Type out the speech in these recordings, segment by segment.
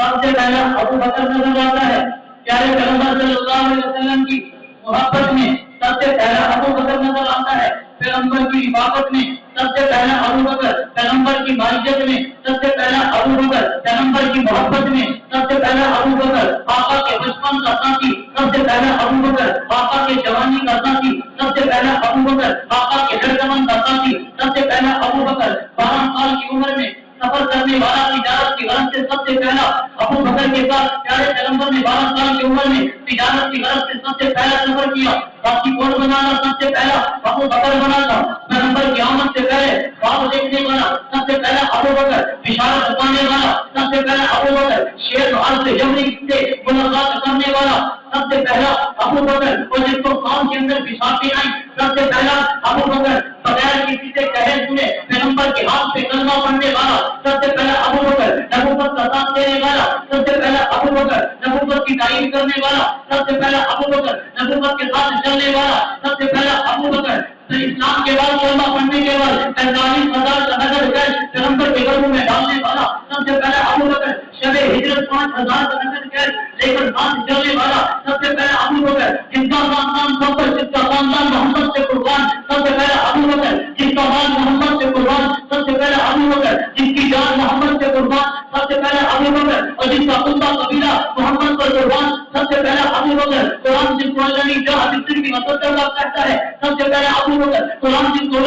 سب سے پہلا ابو بکر نظر آتا ہے. پیارے پیغمبر صلی اللہ علیہ وسلم کی محبت میں سب سے پہلا ابو بکر نظر آتا ہے. پیغمبر کی عبادت میں سب سے پہلا ابو بکر. پیغمبر کی معیت میں سب سے پہلا ابو بکر. پیغمبر کی محبت میں سب سے پہلا ابو بکر. آقا کے بچپن کا ساتھی سب سے پہلا ابو بکر. آقا کے جوانی کا ساتھی سب سے پہلا ابو بکر. آقا کے ہرگمن کا ساتھی سب سے پہلا ابو بکر. 12 سال کی عمر میں سفر کرنے والا تجارت کی غرض سے سب سے پہلا ابو بکر کے ساتھ پیارے پیغمبر نے 12 سال کی عمر میں تجارت کی غرض سے سب سے پہلا سفر کیا. باقی کون بنانا سب سے پہلا ابو بکر بنا تھا. پیغمبر کی آمد سے پہلے خواب دیکھنے والا سب سے پہلا ابو بکر. بشارت پانے والا سب سے پہلا ابو بکر. شیر حال سے جبری سے ملاقات کرنے والا سب سے پہلا ابو بکر. اور جس کو قوم کے اندر بشارتیں آئیں سب سے پہلا ابو بکر. بغیر کسی سے کہے سنے پیغمبر کے ہاتھ سے کلمہ پڑھنے والا سب سے پہلا ابو بکر. نبوت کا ساتھ دینے والا سب سے پہلا ابو بکر. نبوت کی تعریف کرنے والا سب سے پہلا ابو بکر. نبوت کے ساتھ چلنے والا سب سے پہلا ابو بکر. اسلام کے بعد کلمہ پڑھنے کے بعد 45,000 کا نظر گیس پیغمبر کے گھروں میں ڈالنے والا سب سے پہلا ابو بکر. شب ہجرت 5,000 کا نظر گیس لے کر ساتھ چلنے والا سب سے پہلا ابو بکر. جس کا خاندان سب جس کا خاندان محمد سے قربان سب سے پہلا ابو بکر. جس کا مال محمد سے قربان سب سے پہلا ابو بکر. جس کی جان محمد سے قربان سب سے پہلا ابو بکر. اور جس کا کتا قبیلہ محمد پر قربان سب سے پہلا ابو بکر. قرآن جس کو اللہ نے جہاں بستر کی مدد کہتا ہے سب سے پہلا ابو بکر. قرآن جس کو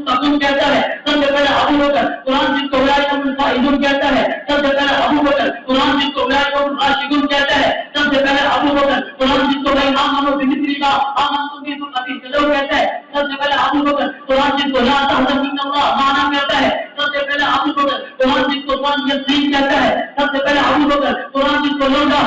تقم کہتا ہے سب سے پہلا ابو بکر. قرآن جس کو فائدون کہتا ہے سب سے پہلا ابو بکر. قرآن جس کو راشدون کہتا ہے سب سے پہلا ابو بکر. قرآن جس کو آمنو بمثلی ما آمنتم به فقد اهتدوا کہتا ہے سب سے پہلا ابو بکر. قرآن جس کو لا تحزن ان اللہ معنا کہتا ہے سب سے پہلا ابو بکر. قرآن جس کو یقین کہتا ہے سب سے پہلا ابو بکر. قرآن جس کو لولا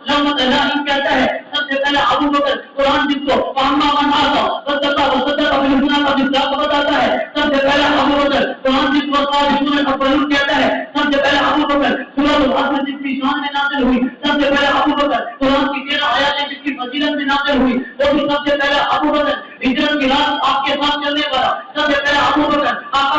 لومت لائم کہتا ہے سب سے پہلا ابو بکر. قرآن جس کو فاما من آتا وصدق بالحسنى فبالحسنى بتاتا ہے سب سے پہلا ابو بکر. قرآن جس کو صالحون الاولون کہتا ہے سب سے پہلا ابو بکر. سورۃ الحشر جس کی شان میں نازل ہوئی سب سے پہلا ابو بکر. قرآن کی 13 آیاتیں جس کی فضیلت میں نازل ہوئی وہ بھی سب سے پہلا ابو بکر. ہجرت کی رات آپ کے ساتھ چلنے والا سب سے پہلا ابو بکر. آقا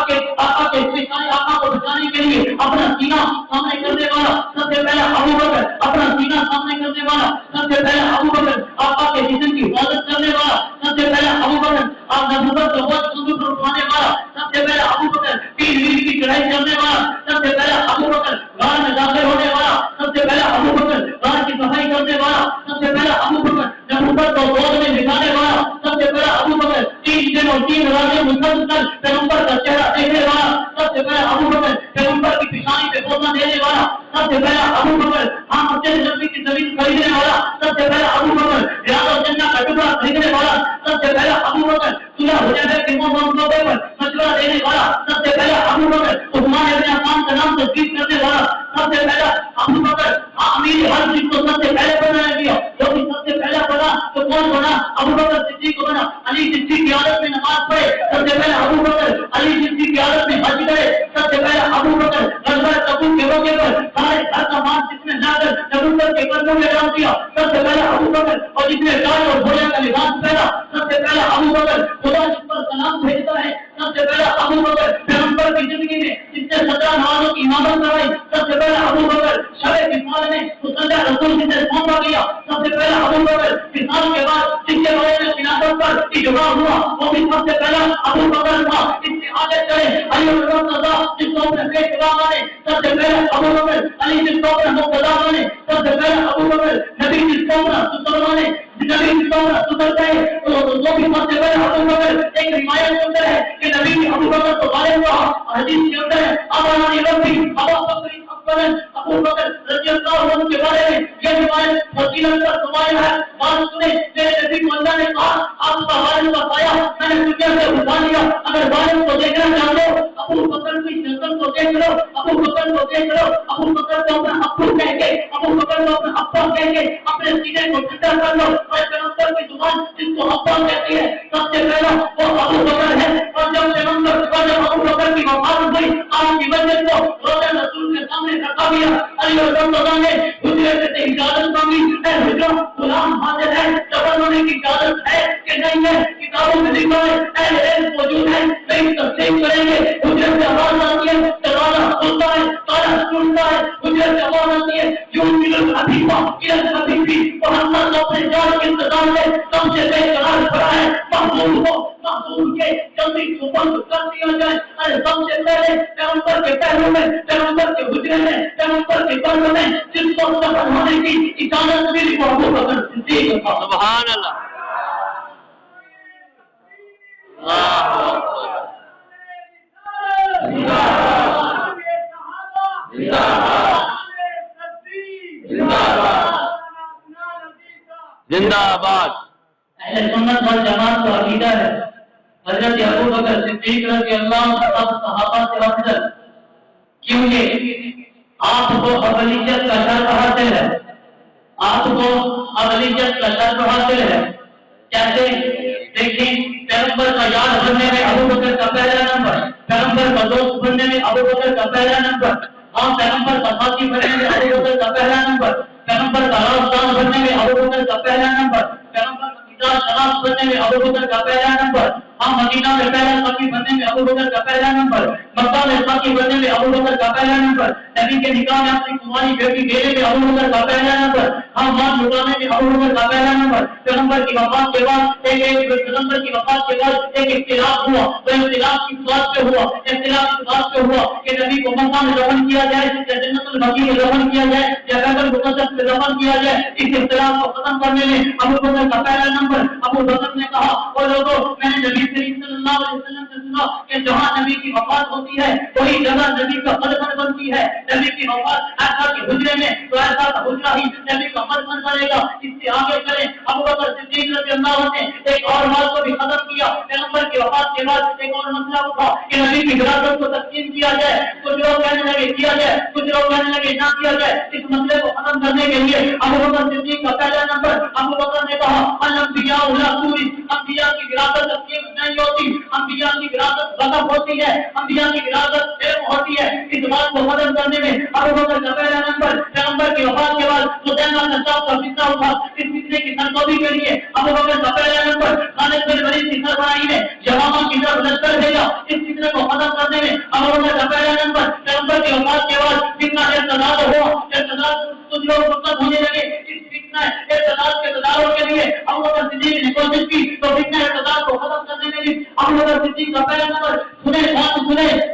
کو بچانے کے لیے اپنا سینہ سامنے کرنے والا سب سے پہلا ابو بکر. اپنا سینہ سامنے کرنے والا سب سے پہلا ابو بکر. آقا کے جسم کی حفاظت کرنے والا سب سے پہلا ابو بکر. آپ نبوت کو بہت صندوق پر اٹھانے والا سب سے پہلا ابو بکر. 3 میل کی چڑھائی کرنے والا سب سے پہلا ابو بکر. غار میں داخل ہونے والا سب سے پہلا ابو بکر. غار کی صفائی کرنے والا سب سے پہلا ابو بکر. نبوت کو گود میں بٹھانے والا سب سے پہلا ابو بکر. 3 دن اور 3 راتیں مسلسل پیغمبر کا چہرہ دیکھنے والا سب سے پہلا ابو بکر. پیغمبر کی پیشانی پہ بوسہ دینے والا سب سے پہلا ابو بکر. ہم اپنے نبی کی زمین خریدنے والا سب سے پہلا ابو بکر. ریاض الجنہ کا ٹکڑا خریدنے والا سب سے پہلا ابو بکر. صلح حدیبیہ کے موضوع پر مشورہ دینے والا سب سے پہلا ابو بکر. عثمان ابن عفان کا نام تسلیم کرنے والا سب سے پہلا ابو بکر. امیر ہر چیز کو سب سے پہلے بنایا گیا. جو بھی سب سے پہلا بنا تو کون بنا؟ ابو بکر صدیق کو بنا. علی صدیق کی عادت میں نماز پڑھے سب سے پہلا ابو بکر. علی صدیق کی عادت میں حج کرے سب سے پہلا ابو بکر. غزوہ تبوک کے موقع پر سارے گھر کا مال جس نے لا کر نبوت کے قدموں میں ڈال دیا سب سے پہلا ابو بکر. اور جس نے ٹائی اور گھوڑے کا لباس پہنا سب سے پہلا ابو بکر. خدا جس پر سلام بھیجتا ہے سب سے پہلا ابو بکر. پیغمبر کی زندگی میں جس نے 17 نمازوں کی امامت کرائی سب سے پہلا ابو بکر. شب وصال میں مسلح رسول جسے سونپا گیا سب سے پہلا ابو بکر. وصال کے بعد جس کے بارے میں خلافت پر اجماع ہوا وہ بھی سب سے پہلا ابو بکر تھا. اس سے آگے چلے علی رضا جس کو اپنے پیٹ کے مانے سب سے پہلا ابو بکر. علی جس کو اپنے مقتدا مانے سب سے پہلا ابو بکر. نبی جس کو اپنا ستر مانے نبی جس کو اپنا ستر کہے تو وہ بھی سب سے پہلا ابو بکر. ایک روایت کے اندر ہے کہ نبی ابو بکر کو غالب ہوا. حدیث کے اندر ہے ابا ربی ابا بکر ابو بکر رضی اللہ عنہ کے بارے میں یہ روایت فضیلت کا سمایا ہے. بات سنیں میرے نبی کو اللہ نے کہا آپ کا والد کا سایہ میں نے دنیا سے اٹھا لیا. اگر والد کو دیکھنا چاہتے ہو ابو بکر کی شکل کو دیکھ لو. ابو بکر کو دیکھ لو. ابو بکر کو اپنا ابو کہہ کے ابو بکر کو اپنا ابا کہہ کے اپنے سینے کو ٹھنڈا کر لو. اور پیغمبر کی زبان جس کو ابا کہتی ہے سب سے پہلا وہ ابو بکر ہے. اور جب ابو بکر کی وفات ہوئی آپ کی وجہ کو روزہ رسول کے سامنے رکھا گیا. علی رضا نے حضرت سے اجازت مانگی اے حضرت غلام حاضر ہے جبر ہونے کی اجازت ہے کہ نہیں ہے؟ کتابوں میں لکھا ہے اہل علم موجود ہے نہیں تسلیم کریں گے. حضرت سے آواز آتی ہے دروازہ کھلتا ہے تالا ٹوٹتا ہے. مقبولیت سے اور ہوتی ہے جو مل الحبیبہ الحبیبی محمد اپنے جان کے انتظام میں سب سے بے قرار کھڑا ہے محبوب ہو محبوب کے جلدی سپرد کر دیا جائے ارے سب سے پہلے پیغمبر کے پہلو میں پیغمبر کے حجرے میں پیغمبر کے قلب میں جس کو سفر ہونے کی اجازت ملی وہ ابو بکر صدیق کا سبحان اللہ زندہ آباد اہل سنت والجماعت کا عقیدہ ہے حضرت ابو بکر صدیق رضی اللہ عنہ صحابہ سے افضل کیونکہ آپ کو ابلیت کا شرف حاصل ہے آپ کو ابلیت کا شرف حاصل ہے جیسے دیکھیں پیغمبر کا یار بننے میں ابو بکر کا پہلا نمبر پیغمبر کا دوست بننے میں ابو بکر کا پہلا نمبر ہاں پیغمبر کا ساتھی بننے میں ابو بکر کا پہلا نمبر پیغمبر کا رازدار بننے میں ابو بکر کا پہلا نمبر پیغمبر کا مزاج شناس بننے میں ابو بکر کا پہلا نمبر ہاں مدینہ میں پہلا ساتھی بننے میں ابو بکر کا پہلا نمبر مکہ میں ساتھی بننے میں ابو بکر کا پہلا نمبر نبی کے نکاح میں اپنی کماری بیٹی دینے میں ابو بکر کا پہلا نمبر ہاں مال لٹانے میں ابو بکر کا پہلا نمبر پیغمبر کی وفات کے بعد پیغمبر کی وفات کے بعد ایک اختلاف ہوا وہ اختلاف کی بات پہ ہوا اختلاف کی بات پہ ہوا کہ نبی کو مکہ میں دفن کیا جائے یا جنت البقیع میں دفن کیا جائے یا بیت المقدس میں دفن کیا جائے اس اختلاف کو ختم کرنے میں ابو بکر کا پہلا نمبر ابو بکر نے کہا اور لوگوں میں نے نبی کریم صلی اللہ علیہ وسلم سے سنا کہ جہاں نبی کی وفات ہوتی ہے وہی جگہ نبی کا قدم بنتی ہے نبی کی وفات ایسا کہ حجرے میں تو ایسا حجرہ ہی نبی کا قدم بنے گا اس سے آگے چلیں ابو بکر صدیق رضی اللہ عنہ نے ایک اور بات کو بھی ختم کیا پیغمبر کی وفات کے بعد ایک اور مسئلہ اٹھا کہ نبی کی وراثت کو تقسیم کیا جائے کچھ لوگ کہنے لگے کیا جائے کچھ لوگ کہنے لگے نہ کیا جائے اس مسئلے کو ختم کرنے کے لیے ابو بکر صدیق کا پہلا نمبر ابو بکر نے کہا الانبیاء لا تورث انبیاء کی وراثت تقسیم نہیں ہوتی انبیاء کی وراثت وقف ہوتی ہے انبیاء کی وراثت علم ہوتی ہے اس بات کو ختم کرنے میں ابو بکر کا پہلا نمبر پیغمبر کی وفات کے بعد مسلمہ نصاب کا فتنہ اٹھا اس فتنے کی سرکوبی کے لیے ابو بکر کا پہلا نمبر خالد بن ولید کی سربراہی نے یمامہ کی طرف لشکر بھیجا اس فتنے کو ختم کرنے میں ابو بکر کا پہلا نمبر پیغمبر کی وفات کے بعد فتنہ ارتداد ہوا ارتداد کچھ لوگ مرتد ہونے لگے اس فتنہ ارتداد کے تدارک کے لیے ابو بکر صدیق نے کوشش کی تو فتنہ ارتداد کو ختم کرنے میں بھی ابو بکر صدیق کا پہلا نمبر سنے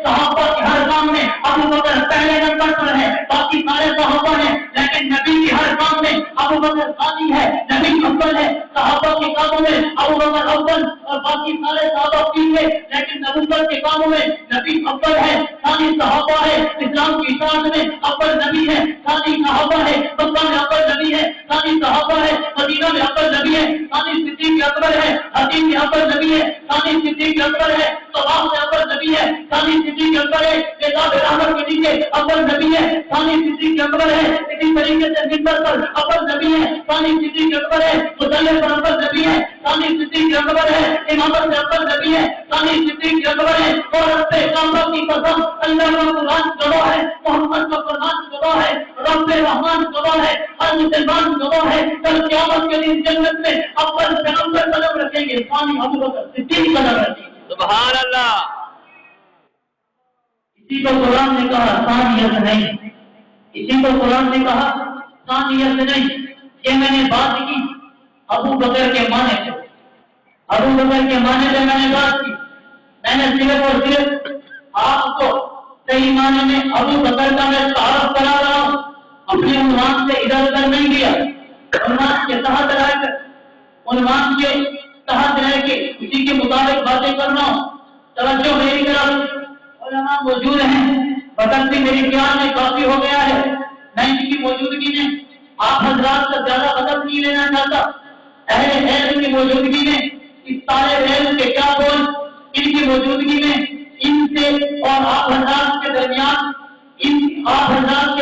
صحابہ کے ہر کام میں ابو بکر پہلے نمبر پر ہے باقی سارے صحابہ ہیں لیکن نبی کی ہر کام میں ابو بکر ثانی ہے نبی اول ہے صحابہ کے کاموں میں ابو بکر اول اور باقی سارے صحابہ پیچھے لیکن نبوت کے کاموں میں نبی اول ہے ثانی صحابہ ہے اسلام کی اطاعت میں اول نبی ہے ثانی صحابہ ہے مکہ میں اول نبی ہے ثانی صحابہ ہے مدینہ میں اول نبی ہے ثانی صدیق اکبر ہے حدیث میں اول نبی ہے ثانی صدیق اکبر ہے طواف میں اول نبی ہے ثانی صدیق اکبر ہے نظام رحمت کے نیچے اول نبی ہے ثانی صدیق اکبر ہے اسی طریقے سے منبر پر اول نبی ہے ثانی صدیق اکبر ہے مصلی پر اول نبی ہے ثانی صدیق اکبر ہے امامت سے اول نبی ہے ثانی صدیق اکبر ہے اور رب کعبہ کی قسم اللہ کا قرآن گواہ ہے محمد کا فرمان گواہ ہے رب رحمان گواہ ہے ہر مسلمان گواہ ہے کل قیامت کے دن جنت میں اول پیغمبر قدم رکھیں گے ثانی ابو بکر صدیق قدم رکھیں گے سبحان اللہ اسی کو قرآن نے کہا ثانیت نہیں اسی کو قرآن نے کہا ثانیت نہیں یہ میں نے بات کی ابو بکر کے معنی سے ابو بکر کے معنی سے میں نے بات کی میں نے صرف اور صرف آپ کو صحیح معنی میں ابو بکر کا میں تعارف کرا رہا ہوں اپنے عنوان سے ادھر ادھر نہیں دیا عنوان کے تحت رہ کر عنوان کے تحت رہ کے اسی کے مطابق باتیں کرنا توجہ میری طرف علماء موجود ہیں وقت بھی میری خیال میں کافی ہو گیا ہے میں ان کی موجودگی میں آپ حضرات کا زیادہ قدم نہیں لینا چاہتا اہل علم کی موجودگی میں اس طالب علم کے کیا بول ان کی موجودگی میں ان سے اور آپ حضرات کے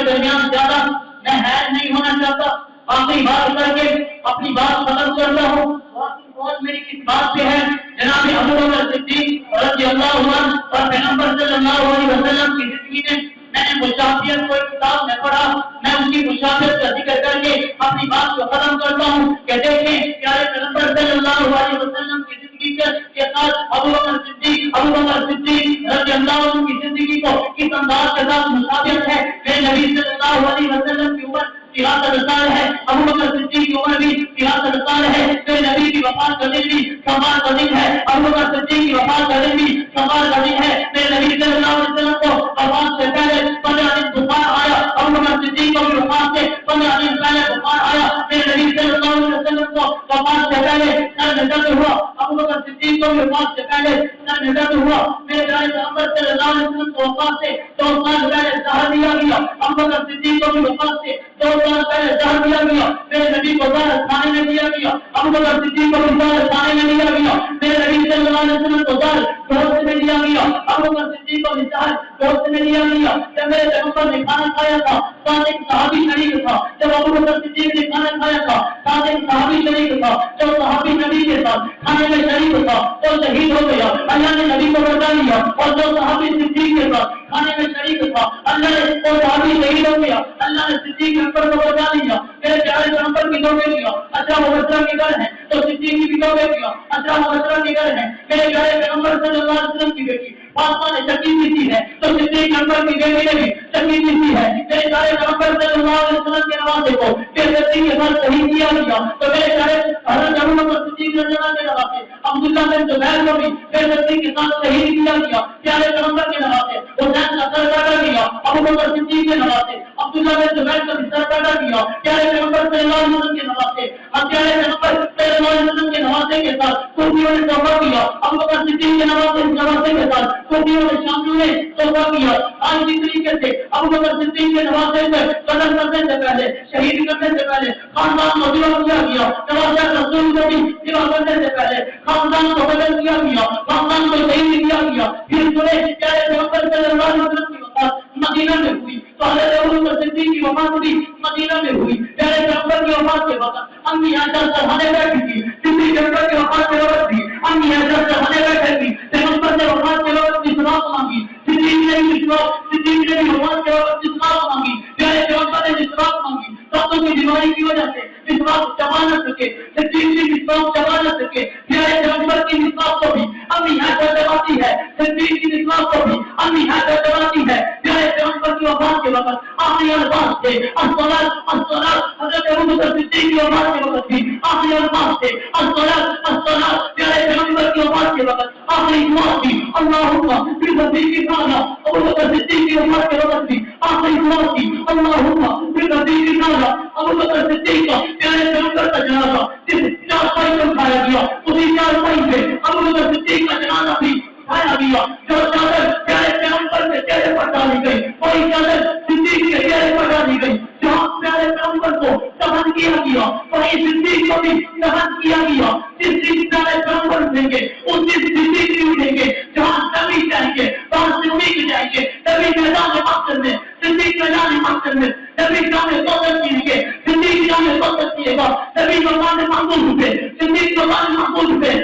درمیان زیادہ میں حیران نہیں ہونا چاہتا آخری بات کر کے اپنی بات ختم کرتا ہوں بہت میری اس بات پہ ہے جناب ابو بکر صدیق رضی اللہ عنہ اور پیغمبر صلی اللہ علیہ وسلم کی زندگی میں نے مشافیت کو ایک کتاب میں پڑھا میں ان کی مشافیت کا ذکر کر کے اپنی بات کو ختم کرتا ہوں کہ دیکھیں پیارے پیغمبر صلی اللہ علیہ وسلم کی زندگی کے ساتھ ابو بکر صدیق رضی اللہ عنہ کی زندگی کو کس انداز کے ساتھ مشابہت ہے میرے نبی نبی صلی اللہ علیہ وسلم کی عمر 63 سال ہے، ابو بکر صدیق کی عمر بھی 63 سال ہے، میرے نبی کی وفات کا دن بھی سوال کا دن ہے، ابو بکر صدیق کی وفات کا دن بھی سوال کا دن ہے، میرے نبی صلی اللہ علیہ وسلم کو وفات سے پہلے 15 دن بخار آیا، ابو بکر صدیق کو بھی وفات سے 15 دن پہلے بخار آیا، میرے نبی صلی اللہ علیہ وسلم کو وفات سے پہلے سر میں درد ہوا، ابو بکر صدیق کو بھی وفات سے پہلے سر میں درد ہوا، میرے پیارے پیغمبر صلی اللہ علیہ وسلم کو وفات سے 2 سال پہلے زہر دیا گیا، ابو بکر صدیق کو بھی وفات سے 2 سال پہلے زہر دیا گیا، میرے نبی کو زہر کھانے میں دیا گیا، ابو بکر صدیق کو بھی زہر کھانے میں دیا گیا، میرے نبی صلی اللہ علیہ وسلم کو زہر گوشت میں دیا گیا، ابو بکر صدیق کو بھی زہر گوشت میں دیا گیا، جب میرے پیغمبر نے کھانا کھایا تھا ساتھ ایک صحابی شریک تھا، جب ابو بکر صدیق نے کھانا کھایا تھا ساتھ ایک صحابی شریک تھا، جو صحابی نبی کے ساتھ کھانے میں شریک تھا وہ شہید ہو گیا، اللہ نے نبی کو بچا لیا، اور جو صحابی صدیق کے ساتھ کھانے میں شریک تھا اللہ نے وہ صحابی شہید ہو گیا، اللہ نے صدیق اکبر کو بچا لیا، میرے پیارے پیغمبر کی 2 بیٹیاں اچھا مبشرہ کے گھر ہیں تو صدیق کی بھی 2 بیٹیاں اچھا مبشرہ کے گھر ہیں، میرے پیارے پیغمبر صلی اللہ علیہ وسلم کی بیٹی فاطمہ نے شکیل بھی کی ہے تو صدیق اکبر کی بیٹی نے بھی شکیل بھی کی ہے، میرے پیارے پیغمبر صلی اللہ علیہ وسلم کے نواسے کو پھر صدیق کے ساتھ شہید کیا گیا تو میرے پیارے حضرت ابو بکر صدیق رضی اللہ کے نواسے عبداللہ بن زبیر کو بھی پھر صدیق کے ساتھ شہید کیا گیا، پیارے پیغمبر کے نواسے حسین کا سر کاٹا گیا، ابو بکر صدیق کے نواسے عبداللہ بن زبیر کا بھی سر کاٹا گیا، پیارے پیغمبر صلی اللہ علیہ وسلم کے نواسے اب پیارے پیغمبر صلی اللہ علیہ وسلم کے نواسے کے ساتھ کوفیوں نے توبہ کیا، ابو بکر صدیق کے نواسے کے ساتھ کوفیوں نے شامیوں نے توبہ کیا، آج کی طریقے سے ابو بکر صدیق کے نواسے سے قتل کرنے سے پہلے شہید کرنے سے پہلے خاندان کو ذبح کیا گیا، نواسے رسول کو بھی ذبح کرنے سے پہلے خاندان کو قتل کیا گیا، خاندان کو شہید کیا گیا، پھر سنے پیارے پیغمبر صلی اللہ علیہ وسلم کی وفات مدینہ میں ہوئی تو حضرت ابو بکر صدیق کی وفات بھی مدینہ میں ہوئی، پیارے پیغمبر کی وفات کے وقت امی عائشہ سرحانے بیٹھی تھی، صدیق اکبر کی وفات کے وقت بھی امی عائشہ سرحانے بیٹھی تھی، پیغمبر نے وفات کے وقت مسواک مانگی، صدیق نے بھی وفات کے وقت مسواک مانگی، پیارے پیغمبر نے مسواک مانگی، ساتوں کی بیماری کی وجہ سے مسواک چبا نہ سکے، صدیق بھی مسواک چبا نہ سکے، پیارے پیغمبر کی مسواک کو بھی امی عائشہ چباتی ہے، صدیق کی مسواک کو بھی امی عائشہ چباتی ہے، پیارے پیغمبر کی وفات کے وقت آخری الفاظ تھے الصلاۃ، حضرت ابو بکر صدیق کی وفات کے وقت بھی آخری الفاظ تھے الصلاۃ، پیارے پیغمبر کی وفات کے وقت آخری دعا تھی اللہم بصدیق تعالی، ابو بکر صدیق کی وفات کے وقت بھی آخری دعا تھی اللہم بصدیق تعالی، ابو بکر صدیق کا پیارے پیغمبر کا جنازہ جس چارپائی پر اٹھایا گیا اسی چارپائی پہ ابو بکر صدیق کا جنازہ بھی اٹھایا گیا، جو چادر پیارے پیغمبر کے چہرے پر ڈالی گئی وہی چادر صدیق کے چہرے پر ڈالی گئی، جہاں پیارے پیغمبر کو دفن کیا گیا وہی صدیق کو بھی دفن کیا گیا، جس دن پیارے پیغمبر اٹھیں گے اس دن صدیق بھی اٹھیں گے، جہاں نبی جائیں گے وہاں صدیق جائیں گے، نبی میدان محشر میں صدیق میدان محشر میں نبی جانے فوت کیے گے، صدیق جانے فوت کیے گا، نبی مقام محمود ہوئے، صدیق مقام محمود ہوئے،